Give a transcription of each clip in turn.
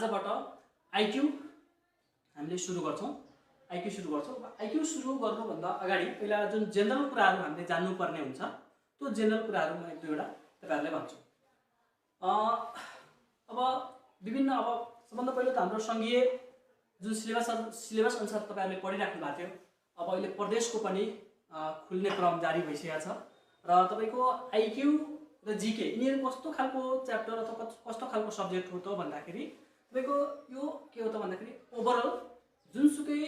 आजबाट IQ हामीले सुरु गर्छौं। आईक्यू सुरु गर्छौं। आईक्यू सुरु गर्नुभन्दा अगाडि पहिला जुन जेनरल कुराहरु हामीले जान्नुपर्ने हुन्छ त्यो जेनरल कुराहरु म एक दुईवटा तपाईहरुलाई भन्छु। अब विभिन्न सबभन्दा पहिलो त हाम्रो संघीय जुन सिलेबस अनुसार तपाईहरुले पढिराख्नु भएको थियो, अब अहिले प्रदेशको पनि खुल्ने क्रम जारी भइसकेको छ र तपाईको आईक्यू र जीके यिनीहरु कस्तो खालको च्याप्टर अथवा कस्तो खालको सब्जेक्ट हो त भन्दाखेरि तपाईको यो के हो त भन्दाखेरि ओभरअल जुनसुकै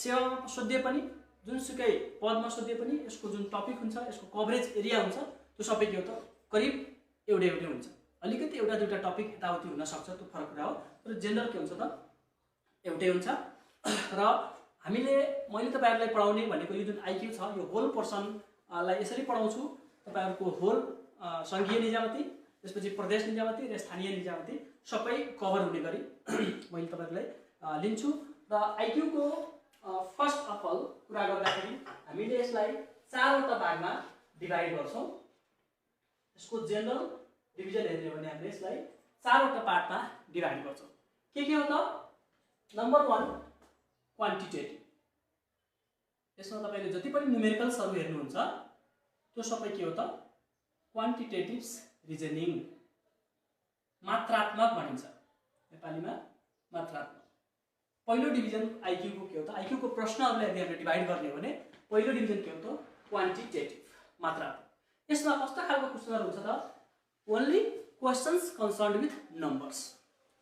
सेवामा सोध्ए पनि जुनसुकै पदमा सोध्ए पनि यसको जुन टपिक हुन्छ, यसको कभरेज एरिया हुन्छ, त्यो सबै के हो त करिब एउटै हुन्छ। अलिकति एउटा दुईटा टपिक यताउति हुन सक्छ, त्यो फरक कुरा हो, तर जेनरल के हुन्छ त एउटै हुन्छ। र हामीले मैले तपाईहरुलाई पढाउने भनेको यो जुन आईक्यू छ यो होल पर्सनलाई यसरी पढाउँछु। तपाईहरुको होल संघीय निजामती, त्यसपछि प्रदेश निजामती र स्थानीय निजामती सबै कभर हुने गरी मैले तपाईहरुलाई लिन्छु। र आईक्यू को फर्स्ट अफ अल कुरा गर्दाखेरि हामीले यसलाई चारवटा भागमा डिभाइड गर्छौं। यसको जेनरल डिभिजन हेर्ने हो भने हामीले यसलाई चारवटा पार्टमा डिभाइड गर्छौं। के हो त? Number 1 quantitative. यसमा तपाईले जति पनि न्युमेरिकल्सहरु हेर्नुहुन्छ त्यो सबै के हो त क्वान्टिटेटिभ रिजनिङ, मात्रात्मक भनिन्छ नेपालीमा, मात्रात्मक। पहिलो डिभिजन आईक्यू को के हो त? आईक्यू को प्रश्नहरुलाई यदि हामीले डिभाइड गर्ने हो भने पहिलो डिभिजन के हो त क्वान्टिटेटिभ, मात्रात्मक। यसमा कस्ता खालको क्वेशनहरु हुन्छ त? Only questions concerned with numbers,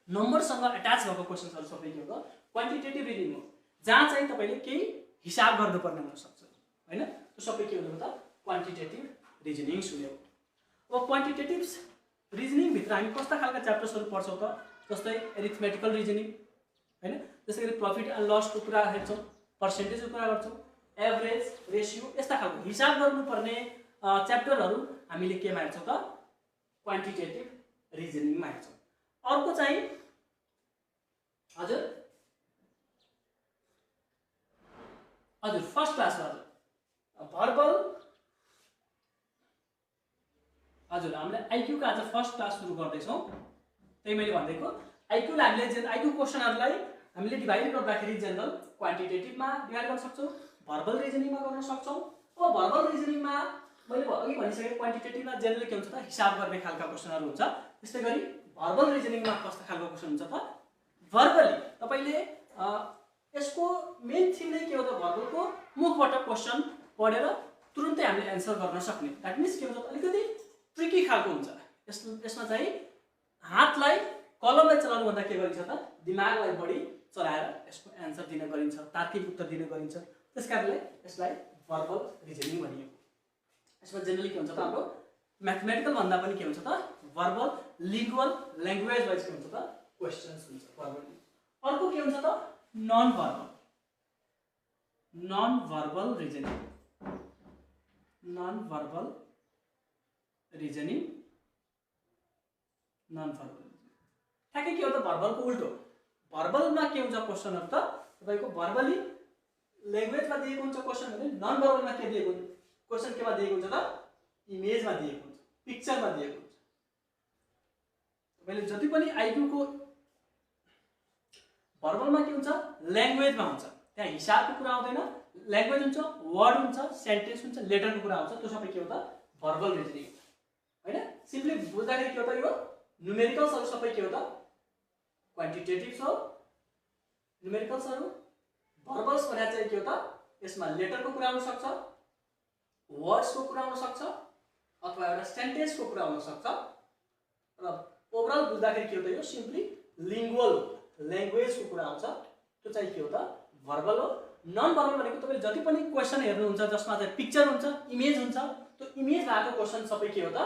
नम्बरसँग अट्याच भएको क्वेशन्सहरु सबै के हो त क्वान्टिटेटिभ रिजनिङ हो, जहाँ चाहिँ तपाईले केही हिसाब गर्नुपर्ने हुन सक्छ, हैन? त्यो सबै के हो त क्वान्टिटेटिभ रिजनिङ सुन्यो। अब क्वान्टिटेटिभ रिजनिङ भित्र हामी कस्ता खालका च्याप्टर्सहरु पढ्छौं त? जस्तै एरिथमेटिकल रिजनिङ, हैन? त्यसैगरी प्रॉफिट एन्ड लस को कुरा हेर्छौं, पर्सेन्टेज को कुरा गर्छौं, एभरेज, रेशियो, यस्ता खालको हिसाब गर्नुपर्ने च्याप्टरहरु हामीले केमा हेर्छौं त क्वान्टिटेटिभ रिजनिङमा हेर्छौं। अर्को चाहिँ हजुर फर्स्ट क्लासमा भर्बल, हजुर हामीले आईक्यू का आज फर्स्ट क्लास सुरु गर्दै छौं। त्यही मैले भन्दैको आईक्यू लाई हामीले आईक्यू क्वेशनहरुलाई हामीले डिभाइड गर्दाखेरि जेनरल क्वान्टिटेटिभमा डिभाइड गर्न सक्छौं, भर्बल रिजनिङमा गर्न सक्छौं। अब भर्बल रिजनिङमा मैले अघि भनिसके क्वान्टिटेटिभमा जेनरली के हुन्छ त हिसाब गर्ने खालका क्वेशनहरु हुन्छ। त्यसै गरी भर्बल रिजनिङमा कस्तो खालको क्वेशन हुन्छ त भर्बली तपाईले यसको मेन थिम नै के हो त भर्बलको मुखबाट क्वेशन पढेर तुरुन्तै हामीले एन्सर गर्न सक्ने। दैट मिन्स के हुन्छ अलिकति ट्रिकी खालको हुन्छ। यसमा चाहिँ हातलाई कलमलाई चलाउनु भन्दा के गरिन्छ त दिमागलाई बढी चलाएर यसको एन्सर दिन गरिन्छ, तार्किक उत्तर दिन गरिन्छ। त्यसकारणले यसलाई भर्बल रिजनिङ भनियो। यसमा जेनरली के हुन्छ त हाम्रो म्याथमेटिकल भन्दा पनि के हुन्छ त भर्बल, लिङ्गुअल, ल्याङ्ग्वेज वाइज के हुन्छ त क्वेशन्स हुन्छ भर्बली। अर्को के हुन्छ त non verbal, non verbal reasoning, non verbal reasoning, non verbal ठ्याक्कै के हो त भर्बलको उल्टो। भर्बलमा के हुन्छ क्वेशनहरु त तपाईको भर्बली ल्याङ्ग्वेजमा दिएको हुन्छ क्वेशन भने नन भर्बलमा के दिएको हुन्छ क्वेशन, केमा दिएको हुन्छ त इमेजमा दिएको हुन्छ, पिक्चरमा दिएको हुन्छ। तपाईले जति पनि आईक्यू को भर्बलमा के हुन्छ ल्याङ्ग्वेजमा हुन्छ, त्यहाँ हिसाबको कुरा आउँदैन, ल्याङ्ग्वेज हुन्छ, वर्ड हुन्छ, सेन्टेन्स हुन्छ, लेटरको कुरा हुन्छ। त्यो सबै के हो त भर्बल रिजनिङ, हैन? सिम्पली बुझ्दाखेरि के हो त यो न्युमेरिकल्सहरु सबै के हो त क्वान्टिटेटिभ्स हो, न्युमेरिकल्सहरु। भर्बल्स भने चाहिँ के हो त यसमा लेटरको कुरा हुन सक्छ, वर्ड्सको कुरा हुन सक्छ, अथवा एउटा सेन्टेन्सको कुरा हुन सक्छ। र ओभरअल बुझ्दाखेरि के हो त यो सिम्पली लिङ्गुअल ल्याङ्ग्वेजको कुरा आउँछ, त्यो चाहिँ के हो त भर्बल हो। नन भर्बल भनेको तपाईले जति पनि क्वेशन हेर्नुहुन्छ जसमा चाहिँ पिक्चर हुन्छ, इमेज हुन्छ, त्यो इमेज भएको क्वेशन सबै के हो त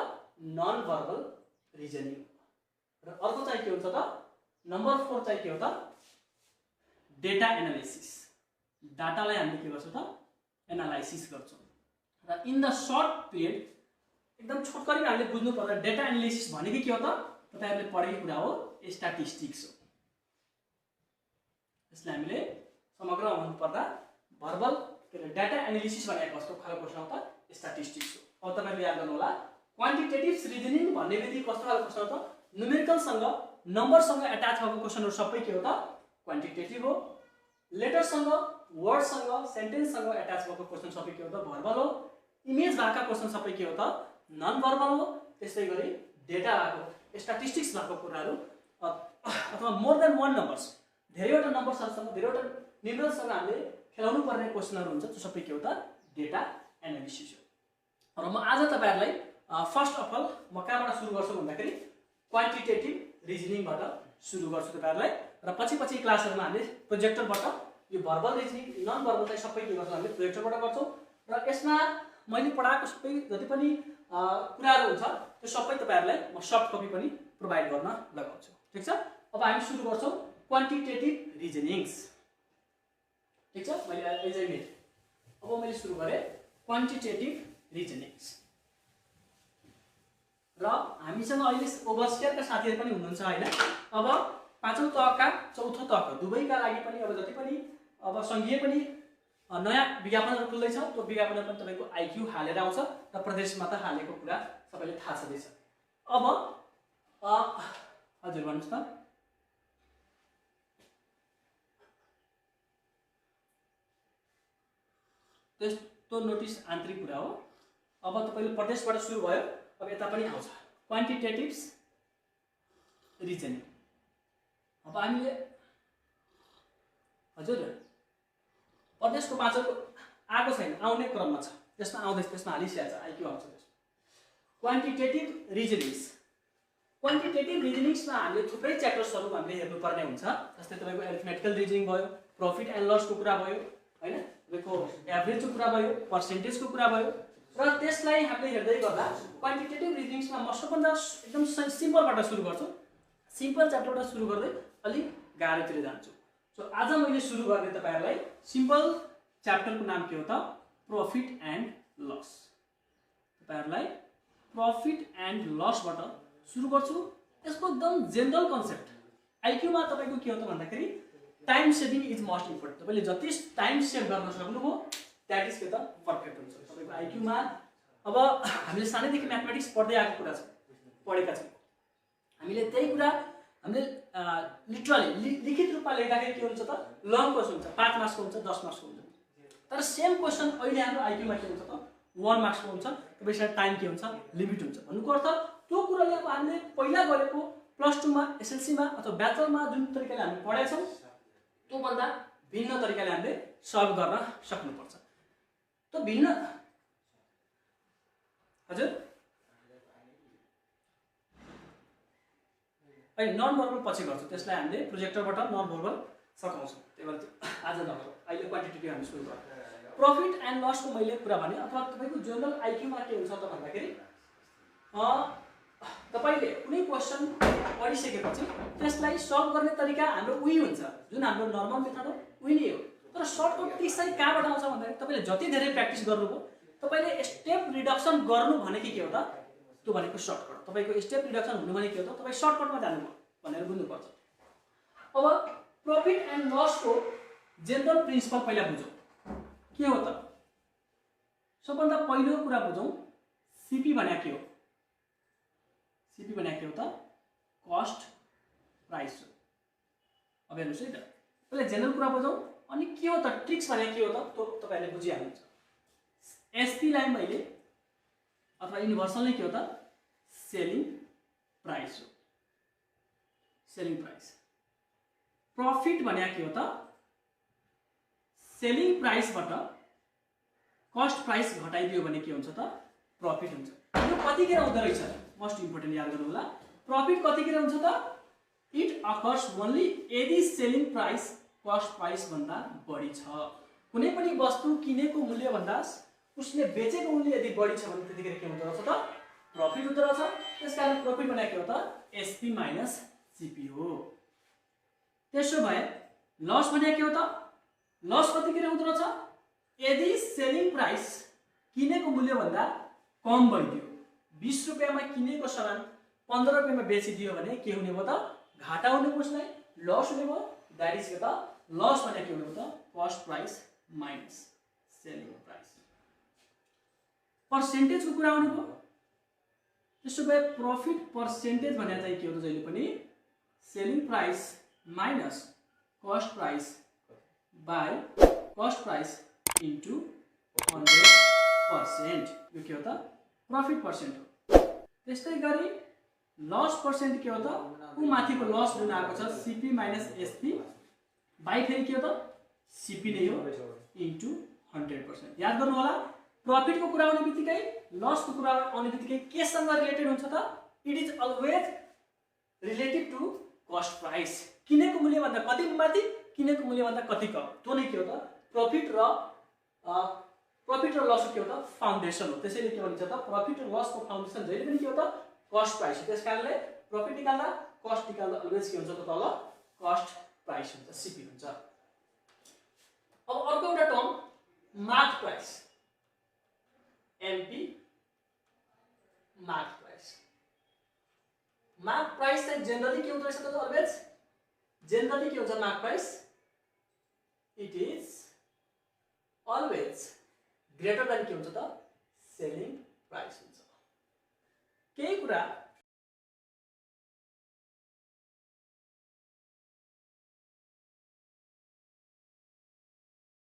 नन भर्बल रिजनिङ। र अर्को चाहिँ के हुन्छ त नम्बर 4 चाहिँ के हो त डेटा एनालाइसिस। डाटालाई हामीले के गर्छौं त एनालाइसिस गर्छौं। र इन द सर्ट पिरियड एकदम छोटकरीमा हामीले बुझ्नु पर्दा डेटा एनालाइसिस भनेको के हो त तपाईहरुले पढेको कुरा हो स्ट्याटिस्टिक्स हो। यसलाई हामीले समग्र भन्नु पर्दा भर्बल के अरे डेटा एनालाइसिस भनेको कस्तो खालको क्वेशन हो त स्ट्याटिस्टिक्स हो। अब तपाईहरुले याद गर्नु होला क्वान्टिटेटिभ रिजनिङ भन्ने बित्तिकै कस्तो खालको क्वेशन हो त न्युमेरिकल सँग नम्बरसँग एट्याच भएको क्वेसनहरु सबै के हो त क्वान्टिटेटिभ हो। लेटरसँग, वर्डसँग, सेन्टेन्ससँग एट्याच भएको क्वेसन सबै के हो त भर्बल हो। इमेज भएका क्वेसन सबै के हो त नन भर्बल हो। त्यसै गरी डेटा भएको स्ट्याटिस्टिक्स भएको कुराहरु अथवा मोर देन वन नम्बर्स, धेरैवटा नम्बरसँग धेरैवटा निम्नसँग हामीले खेलाउनु पर्ने क्वेसनहरु हुन्छ, त्यो सबै के हो त डेटा एनालिसिस हो। र म आज तपाईहरुलाई फर्स्ट अफ अल म कहाँबाट सुरु गर्छु भन्दाखेरि क्वान्टिटेटिभ रिजनिङबाट सुरु गर्छु तपाईहरुलाई, र पछि क्लासहरुमा हामीले प्रोजेक्टरबाट यो भर्बल रिजनिङ, नन भर्बल चाहिँ सबै के गर्छौं हामीले प्रोजेक्टरबाट गर्छौं। र यसमा मैले पढाएको सबै जति पनि कुराहरु हुन्छ त्यो सबै तपाईहरुलाई म सफ्ट कपी पनि प्रोवाइड गर्न लगाउँछु। ठीक छ, अब हामी सुरु गर्छौं क्वान्टिटेटिभ रिजनिङ्स। ठीक छ, मैले एजै मेड अब मैले सुरु गरे क्वान्टिटेटिभ रिजनिङ्स। र हामीसँग अहिले ओभरसियरका साथीहरु पनि हुनुहुन्छ हैन। अब पाँचौं तहका चौथो तहका दुवैका लागि पनि अब जति पनि अब संघीय पनि नयाँ विज्ञापनहरु खुल्दैछ, त्यो विज्ञापनहरु पनि तपाईको आईक्यू हालेर आउँछ र प्रदेशमा त हालेको कुरा सबैले थाहा छँदैछ। अब हजुर भन्नुस् त। त्यस्तो नोटिस आन्तरिक कुरा हो। अब तपाईले प्रदेशबाट सुरु भयो, अब यता पनि आउँछ क्वान्टिटेटिभ रिजनिङ। अब हामीले हजुर प्रदेशको पाँचौको आएको छैन, आउने क्रममा छ, त्यसमा आउँदैछ, त्यसमा हालिसकेको छ, आईक्यू आउँछ त्यसमा। क्वान्टिटेटिभ रिजनिङ्स। क्वान्टिटेटिभ रिजनिङ्समा हामीले थुप्रै च्याप्टर्सहरु हामीले हेर्नुपर्ने हुन्छ। जस्तै तपाईको एरिथमेटिकल रिजनिङ भयो, प्रॉफिट एन्ड लसको कुरा भयो हैन, तपाईको एभरेजको कुरा भयो, पर्सेन्टेजको कुरा भयो। र त्यसलाई हामीले हेर्दै गर्दा क्वान्टिटेटिभ रिजनिङ्समा म सबभन्दा एकदम सिम्पलबाट सुरु गर्छु। सिम्पल च्याप्टरबाट सुरु गर्दै अलि गाह्रोतिर जान्छु। सो आज मैले सुरु गर्ने तपाईहरुलाई सिम्पल च्याप्टरको नाम के हो त प्रॉफिट एन्ड लस। तपाईहरुलाई प्रॉफिट एन्ड लसबाट सुरु गर्छु। यसको एकदम जनरल कन्सेप्ट आईक्यू मा तपाईको के हो त भन्दाखेरि time saving is most important. तपाईले जति टाइम सेभ गर्न सक्नुभयो दैट इज के त परफेक्ट हुन्छ तपाईको आईक्यू मा। अब हामीले सानैदेखि म्याथमेटिक्स पढ्दै आएको कुरा छ, पढेका छौं हामीले त्यही कुरा हामीले लिटरली लिखित रूपमा लेख्दाखेरि के हुन्छ त लङ क्वेशन हुन्छ, 5 मार्क्सको हुन्छ, 10 मार्क्सको हुन्छ। तर सेम क्वेशन अहिले हाम्रो आईक्यू मा के हुन्छ त 1 मार्क्सको हुन्छ। तपाईसँग टाइम के हुन्छ लिमिट हुन्छ। भन्नुको अर्थ त्यो कुराले अब हामीले पहिला गरेको प्लस 2 मा एसएलसी मा अथवा ब्याचलरमा जुन तरिकाले हामी पढेका छौं त्यो भन्दा भिन्न तरिकाले हामीले सल्भ गर्न सक्नुपर्छ। त्यो भिन्न हजुर अहिले नन भर्बल पछि गर्छौं, त्यसलाई हामीले प्रोजेक्टरबाट नन भर्बल सकाउँछौं। त्यही भएर आज नगरौँ, अहिले क्वान्टिटेटिभ हामी सुरु गरौँ। प्रॉफिट एन्ड लसको मैले कुरा भने अथवा तपाईको जनरल आईक्यू मा के हुन्छ त भन्दाखेरि तपाईले कुनै क्वेशन पढिसकेपछि त्यसलाई सल्भ गर्ने तरिका हाम्रो उही हुन्छ, जुन हाम्रो नर्मल मेथड हो उही नै हो। तर सर्टकट ट्रिक्स चाहिँ कहाँबाट आउँछ भन्दाखेरि तपाईले जति धेरै प्र्याक्टिस गर्नुभयो, तपाईले स्टेप रिडक्सन गर्नु भनेको के हो त त्यो भनेको सर्टकट। तपाईको स्टेप रिडक्सन हुनु भनेको के हो त तपाई सर्टकटमा जानुभयो भनेर बुझ्नुपर्छ। अब प्रॉफिट एन्ड लसको जनरल प्रिन्सिपल पहिला बुझौं के हो त। सबभन्दा पहिलो कुरा बुझौं सीपी भने के हो। सीपी भने के हो त कस्ट प्राइस हो। अब हेर्नुस् है त, पहिला जनरल कुरा बुझौं अनि के हो त ट्रिक्स भने के हो त त्यो तपाईहरुले बुझिहाल्नुहुन्छ। एसपी लाई मैले अथवा युनिभर्सल नै के हो त सेलिङ प्राइस हो, सेलिङ प्राइस। प्रॉफिट भने के हो त सेलिङ प्राइसबाट कस्ट प्राइस घटाइदियो भने के हुन्छ त प्रॉफिट हुन्छ। यो कतिखेर हुँदो रहेछ मोस्ट इम्पोर्टेन्ट याद गर्नु होला। प्रॉफिट कतिखेर हुन्छ त इट अकर्स ओन्ली यदि सेलिङ प्राइस कस्ट प्राइस भन्दा बढी छ। कुनै पनि वस्तु किनेको मूल्य भन्दा उसले बेचेको मूल्य यदि बढी छ भने त्यतिखेर के हुँदो रहेछ त प्रॉफिट हुँदो रहेछ। त्यसकारण प्रॉफिट भने के हो त एसपी माइनस सीपी हो। त्यसो भए लस भने के हो त लस कतिखेर हुँदो रहेछ यदि सेलिङ प्राइस किनेको मूल्य भन्दा कम बढिदियो। 20 रुपैयाँमा किनेको सामान 15 रुपैयाँमा बेचिदियो भने के हुने भयो त घाटा हुने भयो, उसलाई लस हुने भयो। दैट इज के त लस भने के हुने भयो त cost price minus selling price. पर्सेन्टेजको कुरा आउने भयो। त्यसो भए प्रॉफिट पर्सेन्टेज भने चाहिँ के हो त जहिले पनि selling price minus cost price by cost price into 100%। यो के हो त प्रफिट पर्सेन्ट हो। त्यस्तै गरी लस पर्सेन्ट के हो त उ माथिको लस जुन आएको छ सीपी माइनस एसपी बाई फेरि के हो त सीपी नै हो इन्टु 100%। याद गर्नु होला प्रफिटको कुरा आउने बित्तिकै लसको कुरा आउने बित्तिकै केसँग रिलेटेड हुन्छ त it is always related to cost price. किनेको मूल्यभन्दा कति माथि किनेको मूल्यभन्दा कति कम त्यो नै के हो त प्रफिट र लसको के हो त फाउन्डेसन हो। त्यसैले के भनिन्छ त प्रफिट र लसको फाउन्डेसन जहिले पनि के हो त कस्ट प्राइस हो। त्यसकारणले प्रफिट निकाल्दा कस्ट निकाल्दा अलवेज के हुन्छ त तल कस्ट प्राइस हुन्छ सीपी हुन्छ। अब अर्को एउटा term mark price MP mark price. Mark price चाहिँ जेनरली के हुँदो रहेछ त अलवेज जेनरली के हुन्छ mark price it is always greater than के हुन्छ त सेलिङ प्राइस हुन्छ। केही कुरा